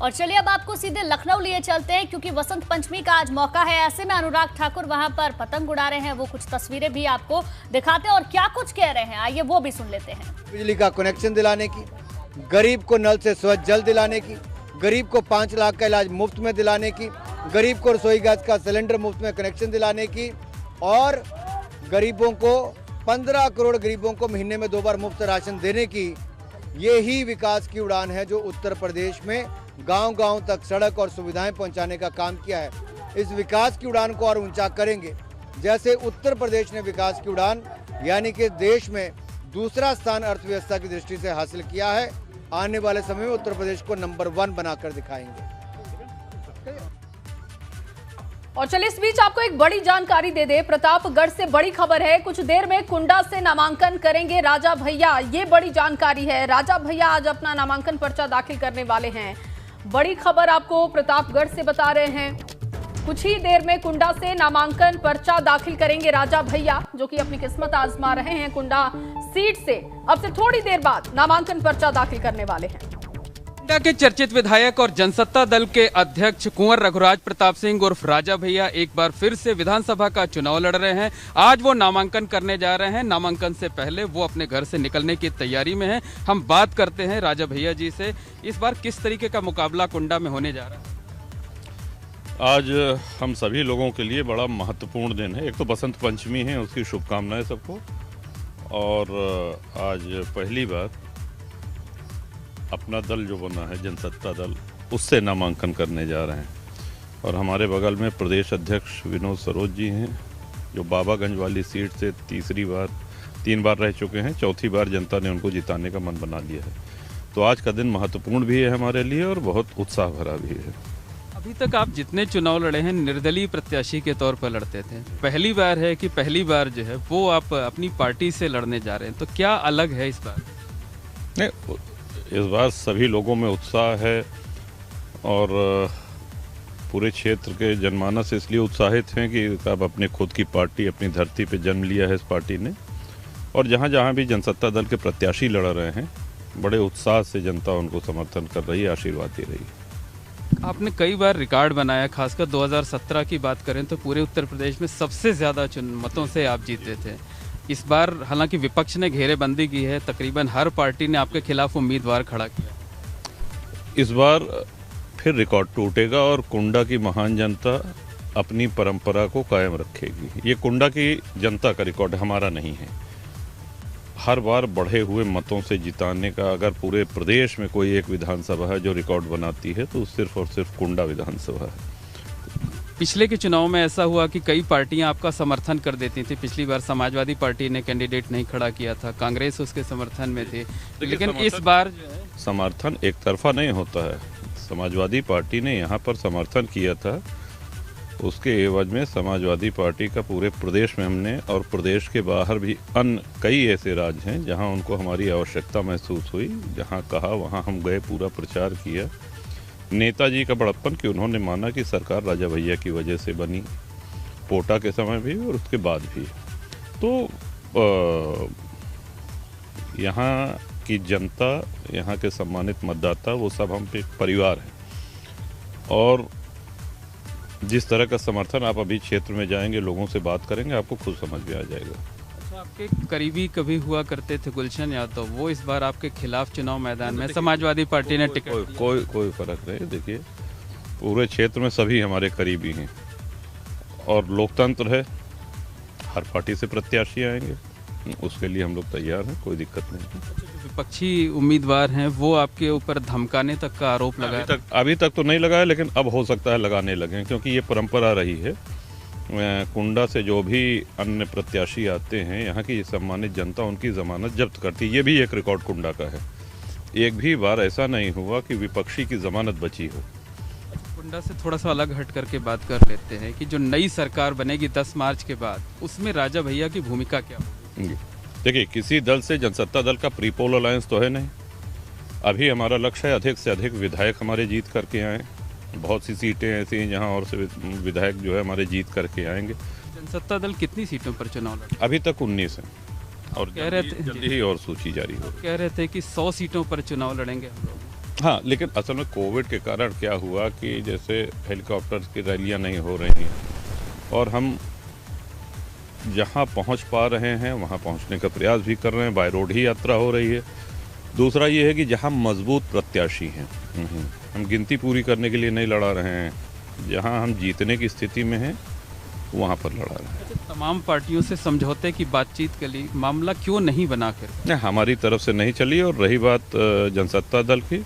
और चलिए अब आपको सीधे लखनऊ लिए चलते हैं, क्योंकि वसंत पंचमी का आज मौका है। ऐसे में अनुराग ठाकुर वहां पर पतंग उड़ा रहे हैं। वो कुछ तस्वीरें भी आपको दिखाते हैं और क्या कुछ कह रहे हैं, आइए वो भी सुन लेते हैं। बिजली का कनेक्शन दिलाने की, गरीब को नल से स्वच्छ जल दिलाने की, गरीब को 5 लाख का इलाज मुफ्त में दिलाने की, गरीब को रसोई गैस का सिलेंडर मुफ्त में कनेक्शन दिलाने की और गरीबों को 15 करोड़ गरीबों को महीने में 2 बार मुफ्त राशन देने की, ये ही विकास की उड़ान है जो उत्तर प्रदेश में गांव-गांव तक सड़क और सुविधाएं पहुंचाने का काम किया है। इस विकास की उड़ान को और ऊंचा करेंगे। जैसे उत्तर प्रदेश ने विकास की उड़ान यानी कि देश में दूसरा स्थान अर्थव्यवस्था की दृष्टि से हासिल किया है, आने वाले समय में उत्तर प्रदेश को नंबर 1 बनाकर दिखाएंगे। और चलिए इस बीच आपको एक बड़ी जानकारी दे दे, प्रतापगढ़ से बड़ी खबर है। कुछ देर में कुंडा से नामांकन करेंगे राजा भैया, ये बड़ी जानकारी है। राजा भैया आज अपना नामांकन पर्चा दाखिल करने वाले हैं। बड़ी खबर आपको प्रतापगढ़ से बता रहे हैं। कुछ ही देर में कुंडा से नामांकन पर्चा दाखिल करेंगे राजा भैया, जो कि अपनी किस्मत आजमा रहे हैं कुंडा सीट से। अब से थोड़ी देर बाद नामांकन पर्चा दाखिल करने वाले हैं। कुंडा के चर्चित विधायक और जनसत्ता दल के अध्यक्ष कुंवर रघुराज प्रताप सिंह उर्फ राजा भैया एक बार फिर से विधानसभा का चुनाव लड़ रहे हैं। आज वो नामांकन करने जा रहे हैं। नामांकन से पहले वो अपने घर से निकलने की तैयारी में हैं। हम बात करते हैं राजा भैया जी से, इस बार किस तरीके का मुकाबला कुंडा में होने जा रहा है? आज हम सभी लोगों के लिए बड़ा महत्वपूर्ण दिन है। एक तो बसंत पंचमी है, उसकी शुभकामनाएं सबको। और आज पहली बार अपना दल जो बना है जनसत्ता दल, उससे नामांकन करने जा रहे हैं। और हमारे बगल में प्रदेश अध्यक्ष विनोद सरोज जी हैं, जो बाबागंज वाली सीट से 3 बार रह चुके हैं। चौथी बार जनता ने उनको जिताने का मन बना लिया है। तो आज का दिन महत्वपूर्ण भी है हमारे लिए और बहुत उत्साह भरा भी है। अभी तक आप जितने चुनाव लड़े हैं निर्दलीय प्रत्याशी के तौर पर लड़ते थे, पहली बार है कि पहली बार जो है वो आप अपनी पार्टी से लड़ने जा रहे हैं, तो क्या अलग है इस बार? नहीं, इस बार सभी लोगों में उत्साह है और पूरे क्षेत्र के जनमानस इसलिए उत्साहित हैं कि अब अपने खुद की पार्टी अपनी धरती पे जन्म लिया है इस पार्टी ने। और जहाँ जहाँ भी जनसत्ता दल के प्रत्याशी लड़ रहे हैं, बड़े उत्साह से जनता उनको समर्थन कर रही है, आशीर्वाद दे रही है। आपने कई बार रिकॉर्ड बनाया, खासकर 2017 की बात करें तो पूरे उत्तर प्रदेश में सबसे ज़्यादा मतों से आप जीते थे। इस बार हालांकि विपक्ष ने घेरेबंदी की है, तकरीबन हर पार्टी ने आपके खिलाफ उम्मीदवार खड़ा किया। इस बार फिर रिकॉर्ड टूटेगा और कुंडा की महान जनता अपनी परंपरा को कायम रखेगी। ये कुंडा की जनता का रिकॉर्ड हमारा नहीं है। हर बार बढ़े हुए मतों से जिताने का अगर पूरे प्रदेश में कोई एक विधानसभा है जो रिकॉर्ड बनाती है तो सिर्फ और सिर्फ कुंडा विधानसभा है। पिछले के चुनाव में ऐसा हुआ कि कई पार्टियां आपका समर्थन कर देती थी। पिछली बार समाजवादी पार्टी ने कैंडिडेट नहीं खड़ा किया था, कांग्रेस उसके समर्थन में थी, लेकिन इस बार जो है समर्थन एक तरफा नहीं होता है। समाजवादी पार्टी ने यहाँ पर समर्थन किया था, उसके एवज में समाजवादी पार्टी का पूरे प्रदेश में हमने और प्रदेश के बाहर भी अन्य कई ऐसे राज्य हैं जहाँ उनको हमारी आवश्यकता महसूस हुई, जहाँ कहा वहाँ हम गए, पूरा प्रचार किया। नेताजी का बड़प्पन कि उन्होंने माना कि सरकार राजा भैया की वजह से बनी, पोटा के समय भी और उसके बाद भी। तो यहाँ की जनता, यहाँ के सम्मानित मतदाता, वो सब हम पे परिवार हैं। और जिस तरह का समर्थन आप अभी क्षेत्र में जाएंगे, लोगों से बात करेंगे, आपको खुद समझ में आ जाएगा। अच्छा, आपके करीबी कभी हुआ करते थे गुलशन यादव, वो इस बार आपके खिलाफ चुनाव मैदान में, समाजवादी पार्टी ने टिकट कोई फर्क नहीं। देखिए, पूरे क्षेत्र में सभी हमारे करीबी हैं और लोकतंत्र है, हर पार्टी से प्रत्याशी आएंगे, उसके लिए हम लोग तैयार हैं, कोई दिक्कत नहीं। विपक्षी उम्मीदवार हैं वो आपके ऊपर धमकाने तक का आरोप लगा? अभी तक तो नहीं लगाया, लेकिन अब हो सकता है लगाने लगे, क्योंकि ये परंपरा रही है। कुंडा से जो भी अन्य प्रत्याशी आते हैं, यहाँ की सम्मानित जनता उनकी जमानत जब्त करती है। ये भी एक रिकॉर्ड कुंडा का है। एक भी बार ऐसा नहीं हुआ कि विपक्षी की जमानत बची हो। कुंडा से थोड़ा सा अलग हट करके बात कर लेते हैं कि जो नई सरकार बनेगी 10 मार्च के बाद, उसमें राजा भैया की भूमिका क्या होगी? देखिए, किसी दल से जनसत्ता दल का प्रीपोल अलायंस तो है नहीं। अभी हमारा लक्ष्य है अधिक से अधिक विधायक हमारे जीत करके आएँ। बहुत सी सीटें ऐसी हैं जहां और से विधायक जो है हमारे जीत करके आएंगे। जनसत्ता दल कितनी सीटों पर चुनाव लड़े? अभी तक 19 हैं और कह रहे थे जल्दी ही और सूची जारी हो। कह रहे थे कि 100 सीटों पर चुनाव लड़ेंगे हम लोग। हाँ, लेकिन असल में कोविड के कारण क्या हुआ कि जैसे हेलीकॉप्टर की रैलियां नहीं हो रही हैं और हम जहां पहुंच पा रहे हैं वहां पहुंचने का प्रयास भी कर रहे हैं, बाय रोड ही यात्रा हो रही है। दूसरा ये है कि जहां मजबूत प्रत्याशी हैं, हम गिनती पूरी करने के लिए नहीं लड़ा रहे हैं, जहां हम जीतने की स्थिति में हैं वहां पर लड़ा रहे हैं। तमाम पार्टियों से समझौते की बातचीत के लिए मामला क्यों नहीं बना फिर? नहीं, हमारी तरफ से नहीं चली। और रही बात जनसत्ता दल की,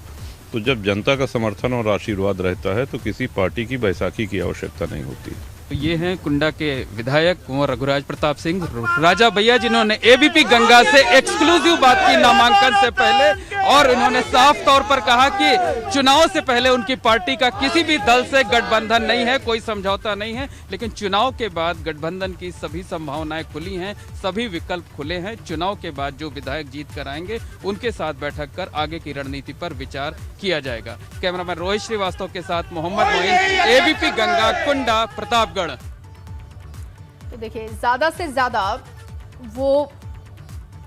तो जब जनता का समर्थन और आशीर्वाद रहता है तो किसी पार्टी की बैसाखी की आवश्यकता नहीं होती। तो ये हैं कुंडा के विधायक कुंवर रघुराज प्रताप सिंह राजा भैया, जिन्होंने एबीपी गंगा से एक्सक्लूसिव बात की नामांकन से पहले, और इन्होंने साफ तौर पर कहा कि चुनाव से पहले उनकी पार्टी का किसी भी दल से गठबंधन नहीं है, कोई समझौता नहीं है, लेकिन चुनाव के बाद गठबंधन की सभी संभावनाएं खुली हैं, सभी विकल्प खुले हैं। चुनाव के बाद जो विधायक जीत कर आएंगे उनके साथ बैठक कर आगे की रणनीति पर विचार किया जाएगा। कैमरामैन रोहित श्रीवास्तव के साथ मोहम्मद मोइन, एबीपी गंगा, कुंडा, प्रतापगढ़। तो देखिए, ज्यादा से ज्यादा वो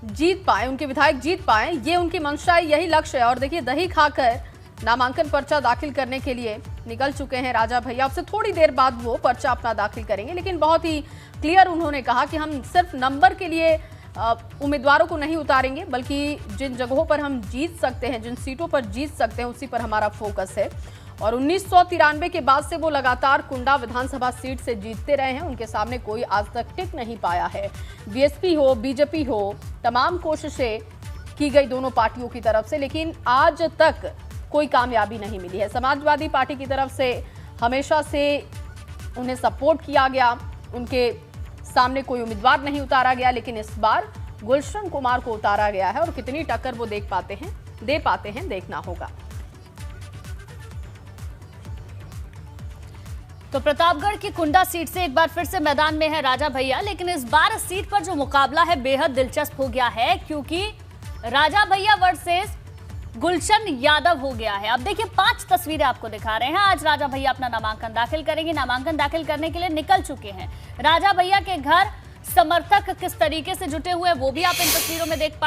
जीत पाए, उनके विधायक जीत पाए, ये उनकी मंशा है, यही लक्ष्य है। और देखिए, दही खाकर नामांकन पर्चा दाखिल करने के लिए निकल चुके हैं राजा भैया। अब से थोड़ी देर बाद वो पर्चा अपना दाखिल करेंगे, लेकिन बहुत ही क्लियर उन्होंने कहा कि हम सिर्फ नंबर के लिए उम्मीदवारों को नहीं उतारेंगे, बल्कि जिन जगहों पर हम जीत सकते हैं, जिन सीटों पर जीत सकते हैं, उसी पर हमारा फोकस है। और 1993 के बाद से वो लगातार कुंडा विधानसभा सीट से जीतते रहे हैं, उनके सामने कोई आज तक टिक नहीं पाया है। बीएसपी हो, बीजेपी हो, तमाम कोशिशें की गई दोनों पार्टियों की तरफ से, लेकिन आज तक कोई कामयाबी नहीं मिली है। समाजवादी पार्टी की तरफ से हमेशा से उन्हें सपोर्ट किया गया, उनके सामने कोई उम्मीदवार नहीं उतारा गया, लेकिन इस बार गुलशन कुमार को उतारा गया है और कितनी टक्कर वो दे पाते हैं देखना होगा। तो प्रतापगढ़ की कुंडा सीट से एक बार फिर से मैदान में है राजा भैया, लेकिन इस बार इस सीट पर जो मुकाबला है बेहद दिलचस्प हो गया है, क्योंकि राजा भैया वर्सेस गुलशन यादव हो गया है। अब देखिए, 5 तस्वीरें आपको दिखा रहे हैं। आज राजा भैया अपना नामांकन दाखिल करेंगे। नामांकन दाखिल करने के लिए निकल चुके हैं राजा भैया के घर। समर्थक किस तरीके से जुटे हुए वो भी आप इन तस्वीरों में देख पा